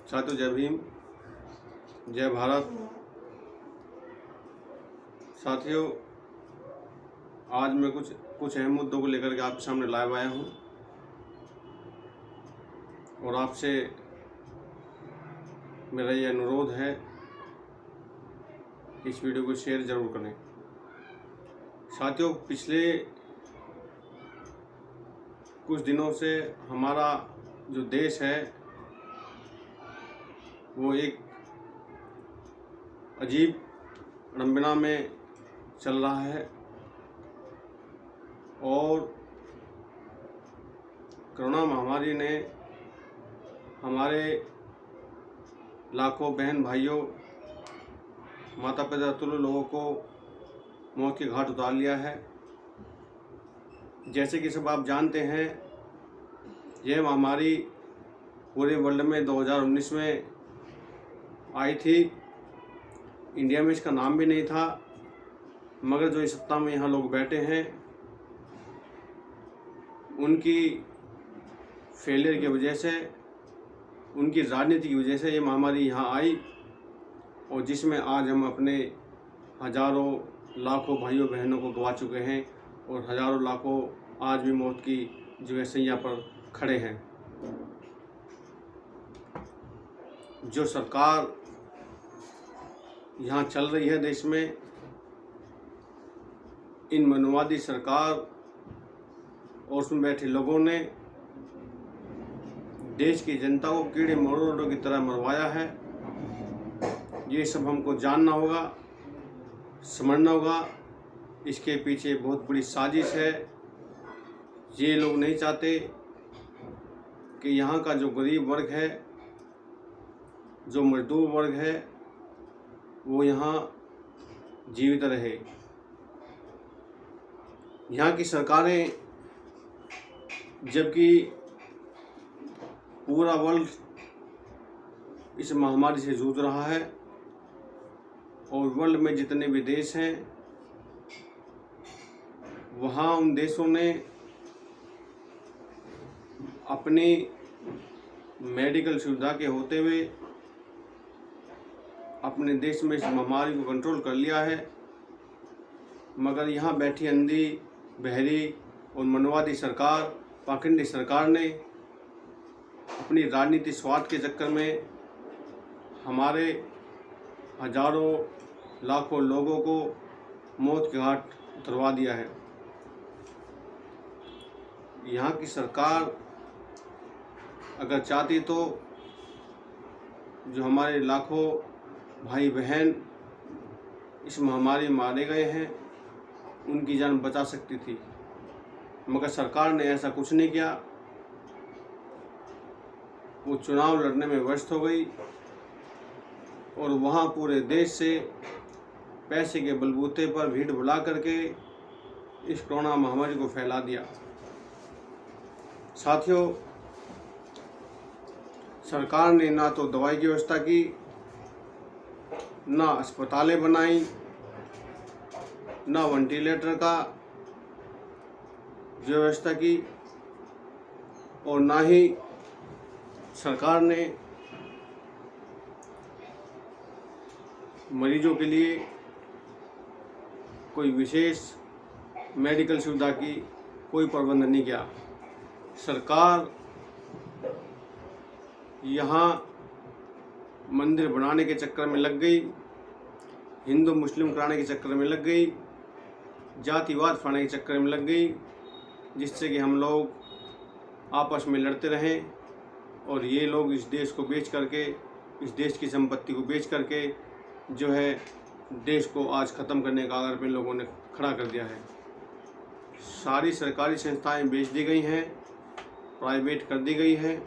साथियों, जय भीम, जय भारत। साथियों, आज मैं कुछ अहम मुद्दों को लेकर के आपके सामने लाइव आया हूं और आपसे मेरा ये अनुरोध है कि इस वीडियो को शेयर ज़रूर करें। साथियों, पिछले कुछ दिनों से हमारा जो देश है वो एक अजीब विडंबना में चल रहा है और कोरोना महामारी ने हमारे लाखों बहन भाइयों, माता पिता तुल्य लोगों को मौत के घाट उतार लिया है। जैसे कि सब आप जानते हैं, यह महामारी पूरे वर्ल्ड में 2019 में आई थी। इंडिया में इसका नाम भी नहीं था, मगर जो इस सत्ता में यहाँ लोग बैठे हैं उनकी फेलियर की वजह से, उनकी राजनीति की वजह से ये महामारी यहाँ आई और जिसमें आज हम अपने हजारों लाखों भाइयों बहनों को गवा चुके हैं और हजारों लाखों आज भी मौत की जो है सैया पर खड़े हैं। जो सरकार यहाँ चल रही है देश में, इन मनोवादी सरकार और उसमें बैठे लोगों ने देश की जनता को कीड़े मकोड़ों की तरह मरवाया है। ये सब हमको जानना होगा, समझना होगा। इसके पीछे बहुत बड़ी साजिश है। ये लोग नहीं चाहते कि यहाँ का जो गरीब वर्ग है, जो मजदूर वर्ग है, वो यहाँ जीवित रहे। यहाँ की सरकारें, जबकि पूरा वर्ल्ड इस महामारी से जूझ रहा है और वर्ल्ड में जितने भी देश हैं वहाँ उन देशों ने अपनी मेडिकल सुविधा के होते हुए अपने देश में इस महामारी को कंट्रोल कर लिया है, मगर यहाँ बैठी अंधी, बहरी और मनवादी सरकार, पाखंडी सरकार ने अपनी राजनीति स्वार्थ के चक्कर में हमारे हजारों लाखों लोगों को मौत के घाट उतरवा दिया है। यहाँ की सरकार अगर चाहती तो जो हमारे लाखों भाई बहन इस महामारी में मारे गए हैं उनकी जान बचा सकती थी, मगर सरकार ने ऐसा कुछ नहीं किया। वो चुनाव लड़ने में व्यस्त हो गई और वहाँ पूरे देश से पैसे के बलबूते पर भीड़ बुला करके इस कोरोना महामारी को फैला दिया। साथियों, सरकार ने ना तो दवाई की व्यवस्था की, ना अस्पतालें बनाई, ना वेंटिलेटर का जो व्यवस्था की, और ना ही सरकार ने मरीजों के लिए कोई विशेष मेडिकल सुविधा की कोई प्रबंध नहीं किया। सरकार यहाँ मंदिर बनाने के चक्कर में लग गई, हिंदू मुस्लिम कराने के चक्कर में लग गई, जातिवाद फैलाने के चक्कर में लग गई, जिससे कि हम लोग आपस में लड़ते रहें और ये लोग इस देश को बेच करके, इस देश की संपत्ति को बेच करके जो है देश को आज ख़त्म करने का आगार पे लोगों ने खड़ा कर दिया है। सारी सरकारी संस्थाएं बेच दी गई हैं, प्राइवेट कर दी गई है।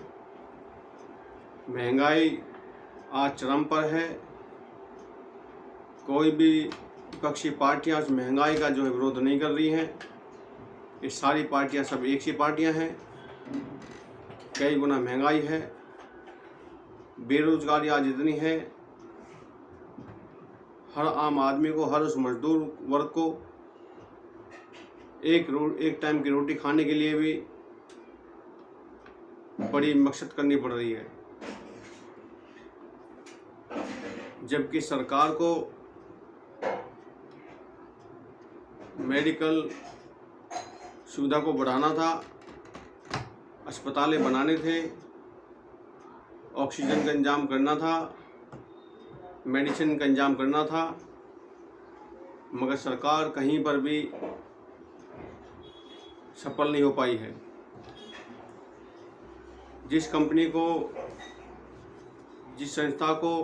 महंगाई आज चरम पर है। कोई भी विपक्षी पार्टियां उस महंगाई का जो है विरोध नहीं कर रही हैं। ये सारी पार्टियां सब एक सी पार्टियां हैं। कई गुना महंगाई है, बेरोजगारी आज इतनी है, हर आम आदमी को, हर उस मजदूर वर्ग को एक टाइम की रोटी खाने के लिए भी बड़ी मशक्कत करनी पड़ रही है। जबकि सरकार को मेडिकल सुविधा को बढ़ाना था, अस्पतालें बनाने थे, ऑक्सीजन का इंतजाम करना था, मेडिसिन का इंतजाम करना था, मगर सरकार कहीं पर भी सफल नहीं हो पाई है। जिस कंपनी को, जिस संस्था को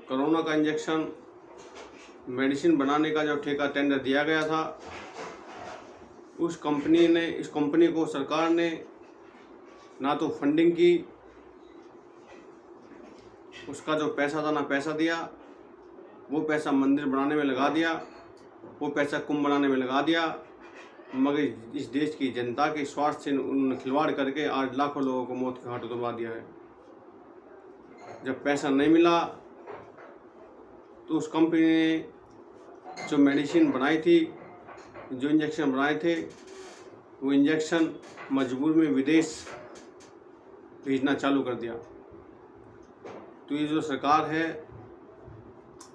कोरोना का इंजेक्शन, मेडिसिन बनाने का जो ठेका टेंडर दिया गया था, उस कंपनी को सरकार ने ना तो फंडिंग की, उसका जो पैसा था ना पैसा दिया, वो पैसा मंदिर बनाने में लगा दिया, वो पैसा कुंभ बनाने में लगा दिया, मगर इस देश की जनता के स्वास्थ्य से उन्होंने खिलवाड़ करके आज लाखों लोगों को मौत के घाट उतरवा दिया है। जब पैसा नहीं मिला तो उस कंपनी ने जो मेडिसिन बनाई थी, जो इंजेक्शन बनाए थे, वो इंजेक्शन मजबूर में विदेश भेजना चालू कर दिया। तो ये जो सरकार है,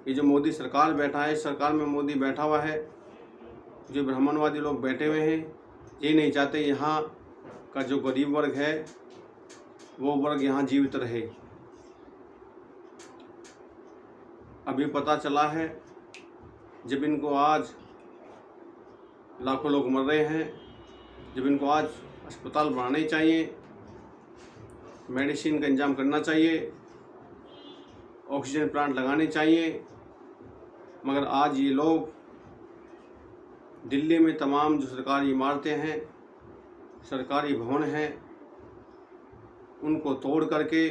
ये जो मोदी सरकार बैठा है, इस सरकार में मोदी बैठा हुआ है, जो ब्राह्मणवादी लोग बैठे हुए हैं, ये नहीं चाहते यहाँ का जो गरीब वर्ग है वो वर्ग यहाँ जीवित रहे। अभी पता चला है, जब इनको आज लाखों लोग मर रहे हैं, जब इनको आज अस्पताल बनाने चाहिए, मेडिसिन का इंतजाम करना चाहिए, ऑक्सीजन प्लांट लगाने चाहिए, मगर आज ये लोग दिल्ली में तमाम जो सरकारी इमारतें हैं, सरकारी भवन हैं, उनको तोड़ करके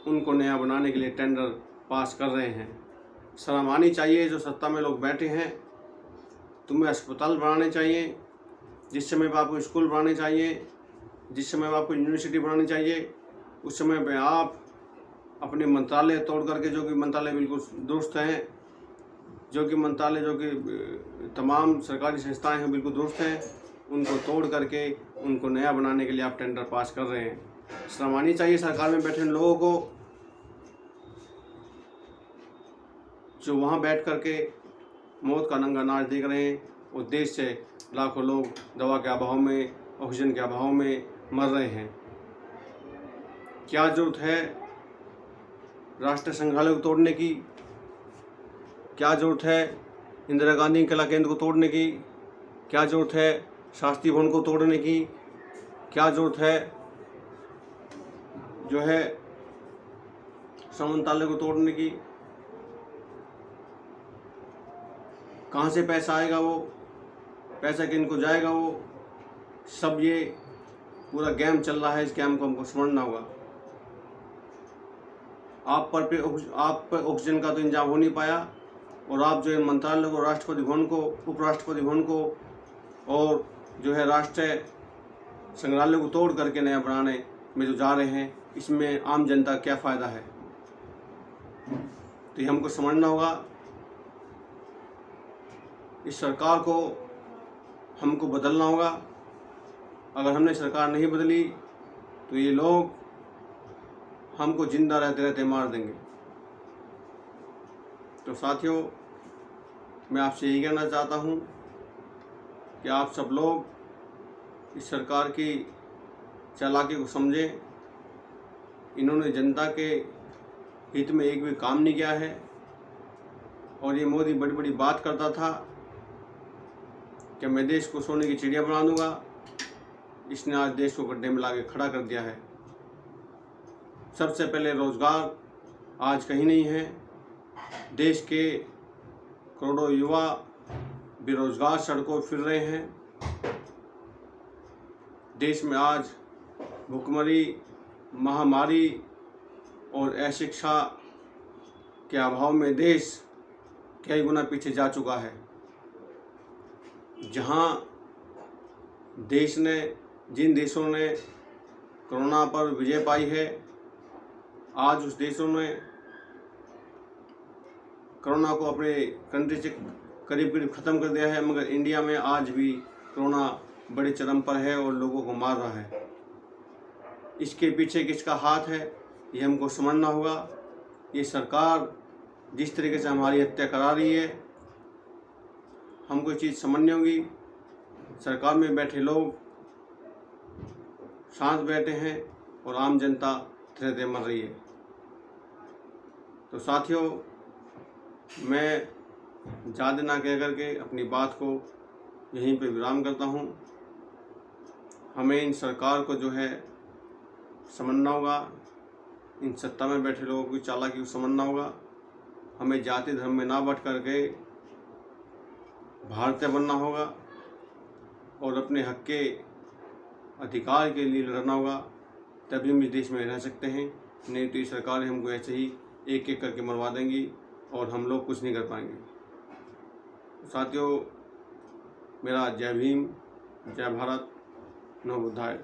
उनको नया बनाने के लिए टेंडर पास कर रहे हैं। शर्म आनी चाहिए जो सत्ता में लोग बैठे हैं। तुम्हें अस्पताल बनाने चाहिए, जिस समय पर आपको स्कूल बनाने चाहिए, जिस समय पर आपको यूनिवर्सिटी बनानी चाहिए, उस समय पे आप अपने मंत्रालय तोड़ करके, जो कि मंत्रालय बिल्कुल दुरुस्त हैं, जो कि तमाम सरकारी संस्थाएं हैं बिल्कुल दुरुस्त हैं, उनको तोड़ करके उनको नया बनाने के लिए आप टेंडर पास कर रहे हैं। शर्म आनी चाहिए सरकार में बैठे लोगों को, जो वहाँ बैठ करके मौत का नंगा नाच देख रहे हैं। और देश से लाखों लोग दवा के अभाव में, ऑक्सीजन के अभाव में मर रहे हैं। क्या जरूरत है राष्ट्रीय संग्रहालय को तोड़ने की? क्या ज़रूरत है इंदिरा गांधी कला केंद्र को तोड़ने की? क्या ज़रूरत है शास्त्री भवन को तोड़ने की? क्या ज़रूरत है जो है श्रम मंत्रालय को तोड़ने की? कहाँ से पैसा आएगा? वो पैसा किन को जाएगा? वो सब ये पूरा गेम चल रहा है। इस गेम को हमको समझना होगा। आप पर ऑक्सीजन का तो इंतजाम हो नहीं पाया, और आप जो है मंत्रालय को, राष्ट्रपति भवन को, उपराष्ट्रपति भवन को और जो है राष्ट्रीय संग्रहालय को तोड़ करके नया बनाने में जो जा रहे हैं, इसमें आम जनता क्या फ़ायदा है? तो ये हमको समझना होगा। इस सरकार को हमको बदलना होगा। अगर हमने सरकार नहीं बदली तो ये लोग हमको जिंदा रहते रहते मार देंगे। तो साथियों, मैं आपसे यही कहना चाहता हूँ कि आप सब लोग इस सरकार की चालाकी को समझें। इन्होंने जनता के हित में एक भी काम नहीं किया है। और ये मोदी बड़ी बड़ी बात करता था कि मैं देश को सोने की चिड़िया बना दूंगा। इसने आज देश को गड्ढे में लाके खड़ा कर दिया है। सबसे पहले रोजगार आज कहीं नहीं है। देश के करोड़ों युवा बेरोजगार सड़कों फिर रहे हैं। देश में आज भुखमरी, महामारी और अशिक्षा के अभाव में देश कई गुना पीछे जा चुका है। जहां देश ने, जिन देशों ने कोरोना पर विजय पाई है, आज उस देशों ने कोरोना को अपने कंट्री से करीब करीब ख़त्म कर दिया है। मगर इंडिया में आज भी कोरोना बड़े चरम पर है और लोगों को मार रहा है। इसके पीछे किसका हाथ है, ये हमको समझना होगा। ये सरकार जिस तरीके से हमारी हत्या करा रही है, हमको ये चीज़ समझनी होगी। सरकार में बैठे लोग शांत बैठे हैं और आम जनता धीरे धीरे मर रही है। तो साथियों, मैं ज़्यादा ना कह करके अपनी बात को यहीं पे विराम करता हूँ। हमें इन सरकार को जो है समझना होगा, इन सत्ता में बैठे लोगों की चालाकी को समझना होगा। हमें जाति धर्म में ना बट करके भारतीय बनना होगा और अपने हक के अधिकार के लिए लड़ना होगा, तभी हम इस देश में रह सकते हैं। नहीं तो ये सरकार हमको ऐसे ही एक एक करके मरवा देंगी और हम लोग कुछ नहीं कर पाएंगे। साथियों, मेरा जय भीम, जय भारत, नमो बुद्धाय।